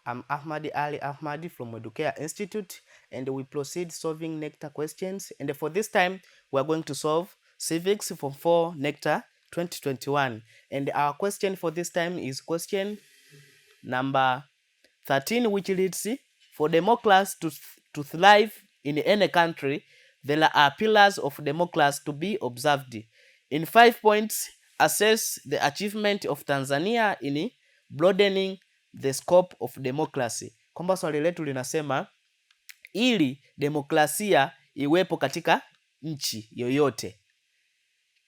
I'm Ahmadi Ali Ahmadi from Educare Institute, and we proceed solving Necta questions. And for this time, we are going to solve Civics Form 4 Necta 2021. And our question for this time is question number 13, which reads, for democracy to thrive in any country, there are pillars of democracy to be observed. In 5 points, assess the achievement of Tanzania in broadening the scope of democracy. Kwamba swali letu linasema ili demokrasia iwepo katika nchi yoyote,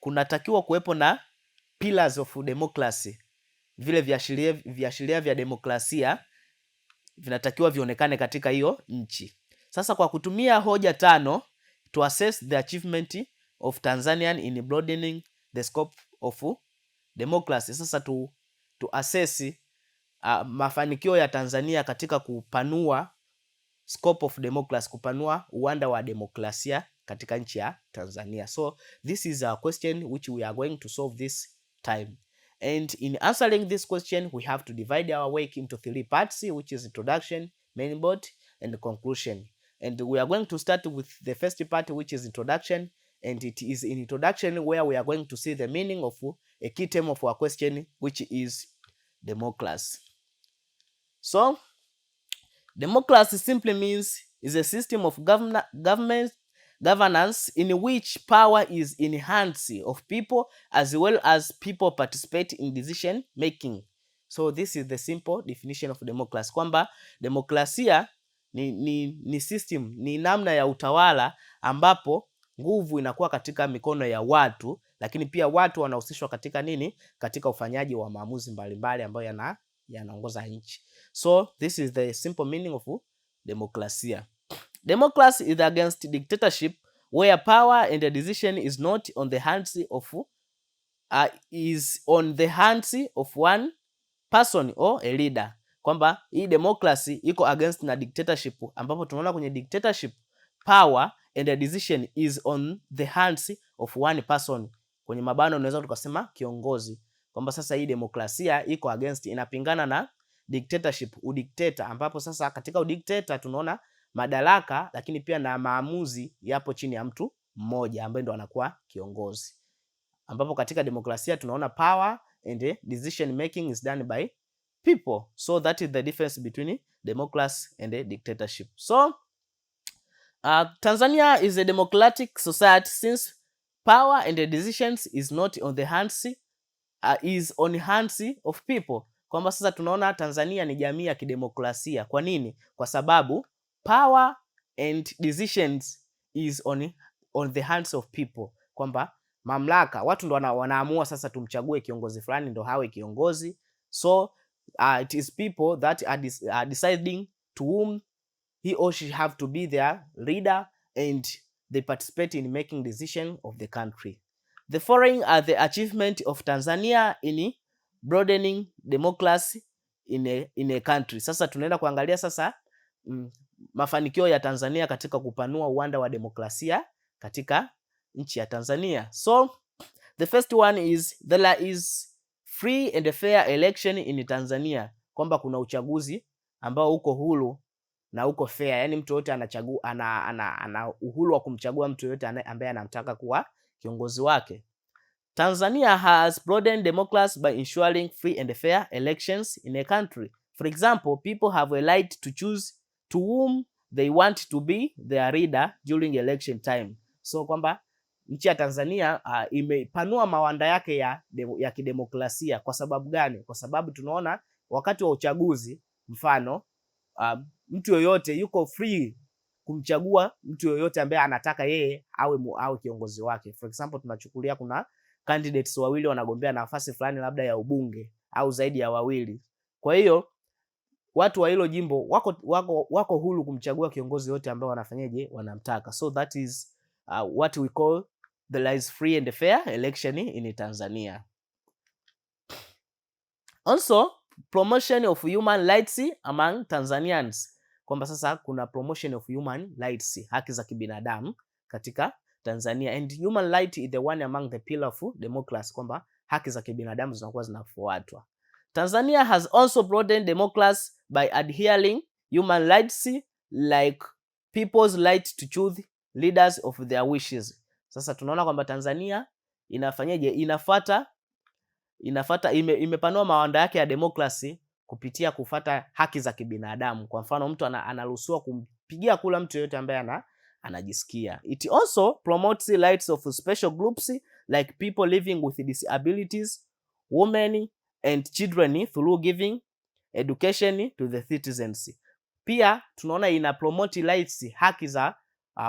kunatakiwa kuwepo na pillars of democracy. Vile viashiria vya demokrasia vinatakiwa vionekane katika hiyo nchi. Sasa kwa kutumia hoja 5, to assess the achievement of Tanzanian in broadening the scope of democracy. Sasa to assess mafanikio ya Tanzania katika kupanua scope of democracy, kupanua uwanda wa demokrasia katika nchi ya Tanzania. So this is a question which we are going to solve this time. And in answering this question, we have to divide our work into 3 parts, which is introduction, main body, and conclusion. And we are going to start with the first part, which is introduction. And it is in introduction where we are going to see the meaning of a key term of our question, which is democracy. So, democracy simply means is a system of governance in which power is in hands of people as well as people participate in decision making. So this is the simple definition of democracy, kwamba demokrasia ni system, ni namna ya utawala ambapo nguvu inakuwa katika mikono ya watu, lakini pia watu wanahusishwa katika nini? Katika ufanyaji wa maamuzi mbalimbali ambayo yanaongoza nchi. So this is the simple meaning of demokrasia. Democracy is against dictatorship where power and the decision is not on the hands of is on the hands of one person or a leader. Kwamba hii democracy iko against na dictatorship, ambapo tunaona kwenye dictatorship power and the decision is on the hands of one person. Kwenye mabano unaweza tukasema kiongozi. Kwamba sasa hii demokrasia iko against, inapingana na dictatorship, udikteta, ambapo sasa katika udikteta tunaona madaraka lakini pia na maamuzi yapo chini ya mtu mmoja ambaye ndo anakuwa kiongozi, ambapo katika demokrasia tunaona power and decision making is done by people. So that is the difference between democracy and a dictatorship. So Tanzania is a democratic society since power and the decisions is not on the hands is on hands of people. Kwamba sasa tunaona Tanzania ni jamii ya kidemokrasia. Kwa nini? Kwa sababu power and decisions is on the hands of people. Kwamba mamlaka, watu ndo wanaamua sasa tumchague kiongozi fulani ndo hawe kiongozi. So it is people that are deciding to whom he or she have to be their leader, and they participate in making decision of the country. The following are the achievement of Tanzania in broadening democracy in a country. Sasa tunaenda kuangalia sasa mafanikio ya Tanzania katika kupanua uwanda wa demokrasia katika nchi ya Tanzania. So the first one is there is free and fair election in Tanzania. Kwamba kuna uchaguzi ambao uko huru na uko fair, yani mtu yote anachagua ana uhuru wa kumchagua mtu yote ambaye anamtaka kuwa kiongozi wake. Tanzania has broadened democracy by ensuring free and fair elections in a country. For example, people have a right to choose to whom they want to be their leader during election time. So kwamba nchi ya Tanzania imepanua mawanda yake ya kidemokrasia. Kwa sababu gani? Kwa sababu tunaona wakati wa uchaguzi, mfano mtu yoyote yuko free kumchagua mtu yoyote ambaye anataka yeye awe kiongozi wake. For example, tunachukulia kuna candidates wawili wanagombea nafasi fulani labda ya ubunge au zaidi ya wawili. Kwa hiyo watu wa hilo jimbo wako huru kumchagua kiongozi yote ambaye wanamtaka. So that is what we call there is free and fair election in Tanzania. Also, promotion of human rights among Tanzanians. Kwamba sasa kuna promotion of human rights, haki za kibinadamu katika Tanzania, and human right is the one among the pillar of democracy, kwamba haki za kibinadamu zinakuwa zinafuatwa. Tanzania has also broadened democracy by adhering human rights like people's right to choose leaders of their wishes. Sasa tunaona kwamba Tanzania inafanyaje? Inafuata imepanua mawanda yake ya demokrasi kupitia kufata haki za kibinadamu. Kwa mfano, mtu anaruhusiwa kumpigia kula mtu yeyote ambaye anajisikia. It also promotes the rights of special groups like people living with disabilities, women and children through giving education to the citizens. Pia tunaona ina promote rights, haki za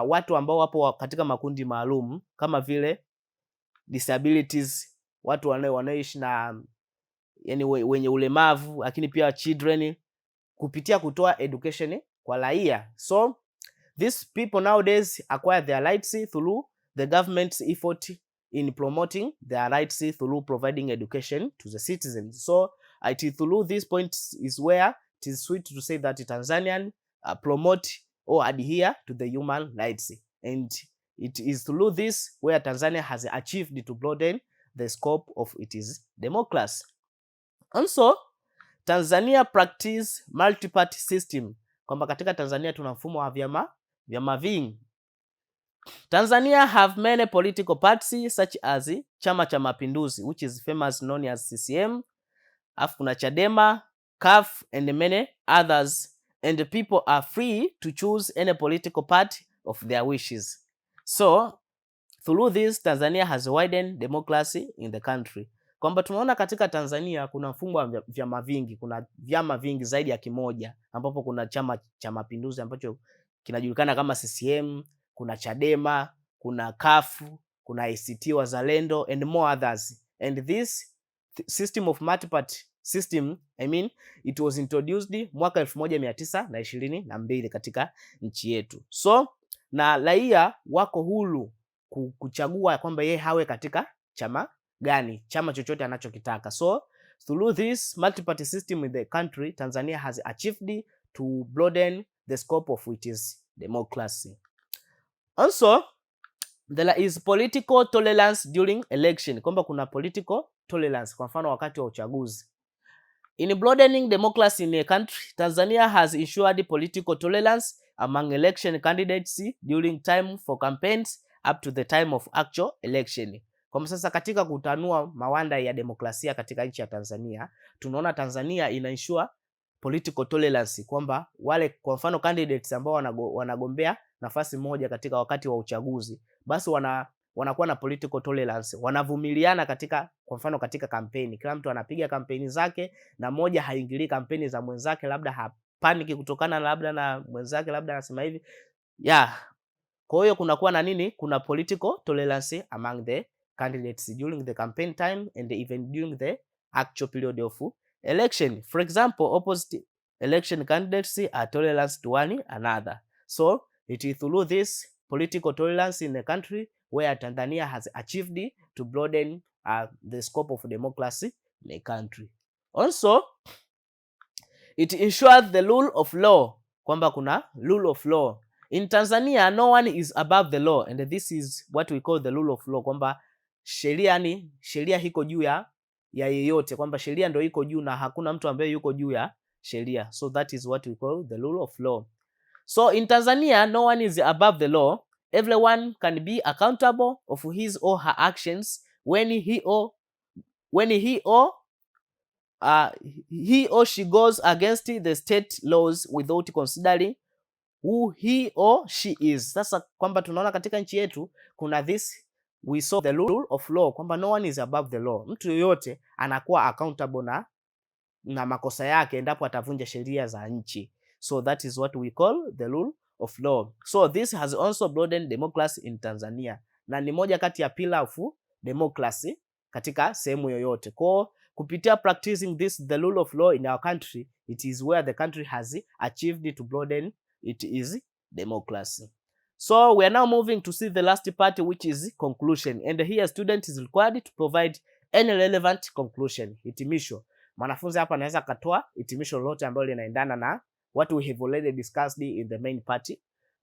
watu ambao wapo katika makundi maalum kama vile disabilities, watu wanaoishi na yani wenye ulemavu, lakini pia children, kupitia kutoa education kwa raia. So these people nowadays acquire their rights through the government's effort in promoting their rights through providing education to the citizens. So through this point is where it is sweet to say that Tanzanian promote or adhere to the human rights, and it is through this where Tanzania has achieved to broaden the scope of its democracy. Also, Tanzania practice multi-party system, kwamba katika Tanzania tuna mfumo wa vyama vingi. Tanzania have many political parties such as Chama cha Mapinduzi, which is famous known as CCM, afu kuna Chadema, CUF and many others, and the people are free to choose any political party of their wishes. So through this Tanzania has widened democracy in the country. Kwamba tunaona katika Tanzania kuna mfumo wa vyama vingi, kuna vyama vingi zaidi ya kimoja, ambapo kuna Chama cha Mapinduzi ambacho kinajulikana kama CCM, kuna Chadema, kuna CUF, kuna ACT Wazalendo and more others. And this system of multi-party system, it was introduced mwaka 1922 katika nchi yetu. So na raia wako huru kuchagua kwamba yeye hawe katika chama gani, chama chochote anachokitaka. So through this multi-party system in the country, Tanzania has achieved to broaden the scope of its democracy. Also, there is political tolerance during election, kwamba kuna political tolerance kwa mfano wakati wa uchaguzi. In broadening democracy in a country, Tanzania has ensured political tolerance among election candidates during time for campaigns up to the time of actual election. Kwa sasa katika kutanua mawanda ya demokrasia katika nchi ya Tanzania, tunaona Tanzania ina ensure political tolerance, kwamba wale kwa mfano candidates ambao wanagombea nafasi moja katika wakati wa uchaguzi, basi wanakuwa na political tolerance, wanavumiliana katika kwa mfano katika kampeni. Kila mtu anapiga kampeni zake na moja haingilii kampeni za mwenzake, labda hapaniki kutokana labda na mwenzake labda anasema hivi. Kwa hiyo kunakuwa na nini? Kuna political tolerance among the candidates during the campaign time and even during the actual period of election. For example, opposite election candidates are tolerant to one another. So it is through this political tolerance in the country where Tanzania has achieved to broaden the scope of democracy in the country. Also, it ensures the rule of law, kwamba kuna rule of law. In Tanzania, no one is above the law, and this is what we call the rule of law, kwamba sheria hiko juu ya yeyote, kwamba sheria ndio iko juu na hakuna mtu ambaye yuko juu ya sheria. So that is what we call the rule of law. So in Tanzania, no one is above the law. Everyone can be accountable of his or her actions when he or she goes against the state laws without considering who he or she is. Sasa kwamba tunaona katika nchi yetu kuna this, we saw the rule of law, kwamba no one is above the law. Mtu yoyote anakuwa accountable na makosa yake endapo atavunja sheria za nchi. So that is what we call the rule of law. So this has also broadened democracy in Tanzania, na ni moja kati ya pillar of democracy katika sehemu yoyote. Kwa kupitia practicing this the rule of law in our country, it is where the country has achieved to broaden it is democracy. So we are now moving to see the last part, which is conclusion, and here student is required to provide any relevant conclusion. Hitimisho. Mwanafunzi hapa anaweza katoa hitimisho lolote ambalo linaendana na what we have already discussed in the main part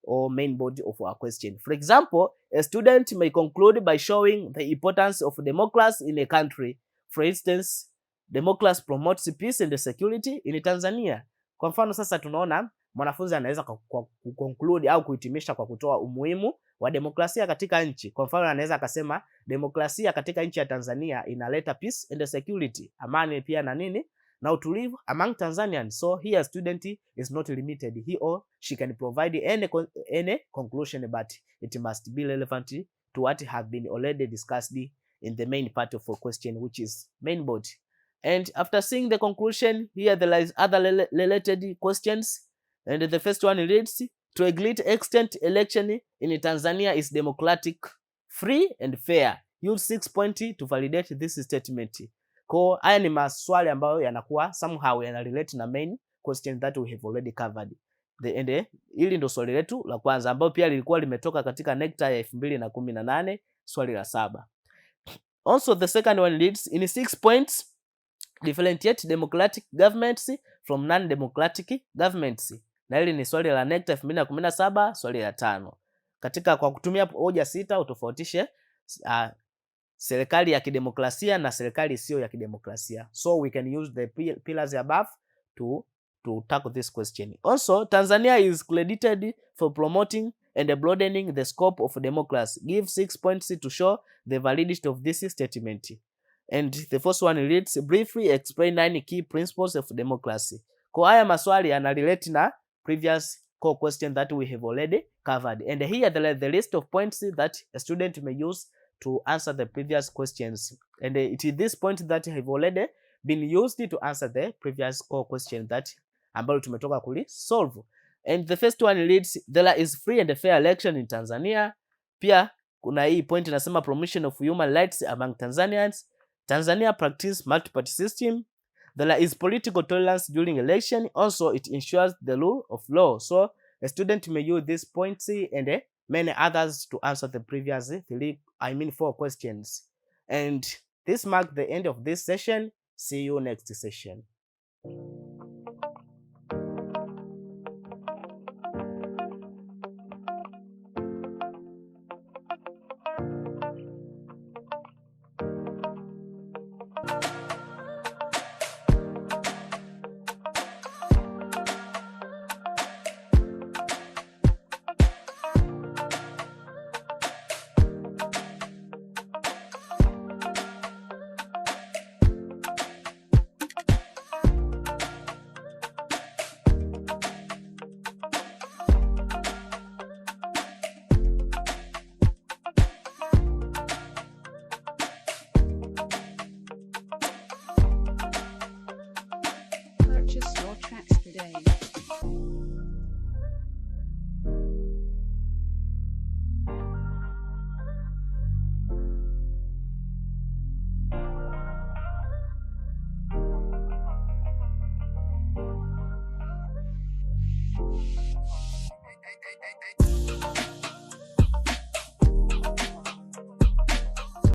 or main body of our question. For example, a student may conclude by showing the importance of democracy in a country. For instance, democracy promotes peace and security in Tanzania. Kwa mfano sasa tunaona mwanafunzi anaweza kuconclude au kuhitimisha kwa kutoa umuhimu wa demokrasia katika nchi. Kwa mfano anaweza akasema demokrasia katika nchi ya Tanzania inaleta peace and security, amani pia na nini na utulivu among Tanzanians. So here student is not limited, he or she can provide any conclusion, but it must be relevant to what have been already discussed in the main part of a question, which is main body. And after seeing the conclusion, here there is other related questions, and the first one reads, to a great extent election in Tanzania is democratic, free and fair. Use 6 points to validate this statement. Kwa haya ni maswali ambayo yanakuwa somehow yanarelate na main question that we have already covered. Hili ndo swali letu la kwanza ambalo pia lilikuwa limetoka katika Necta ya 2018 swali la 7. Also the second one reads, in 6 points differentiate democratic governments from non-democratic governments. Na hili ni swali la Necta 2017 swali la 5. Katika kwa kutumia hoja 6 utofautishe serikali ya kidemokrasia na serikali isiyo ya kidemokrasia. So we can use the pillars above to tackle this question. Also, Tanzania is credited for promoting and broadening the scope of democracy. Give 6 points to show the validity of this statement. And the first one reads, briefly explain 9 key principles of democracy. Kwa haya maswali yanarelate na previous core question that we have already covered. And here the list of points that a student may use to answer the previous questions. And it is this point that have already been used to answer the previous core question that ambalo tumetoka kuli solve. And the first one reads, there is free and fair election in Tanzania. Pia kuna hii point inasema promotion of human rights among Tanzanians. Tanzania practice multi-party system. There is political tolerance during election. Also, it ensures the rule of law. So a student may use these points and many others to answer the previous 4 questions. And this marks the end of this session. See you next session. Purchase your tracks today.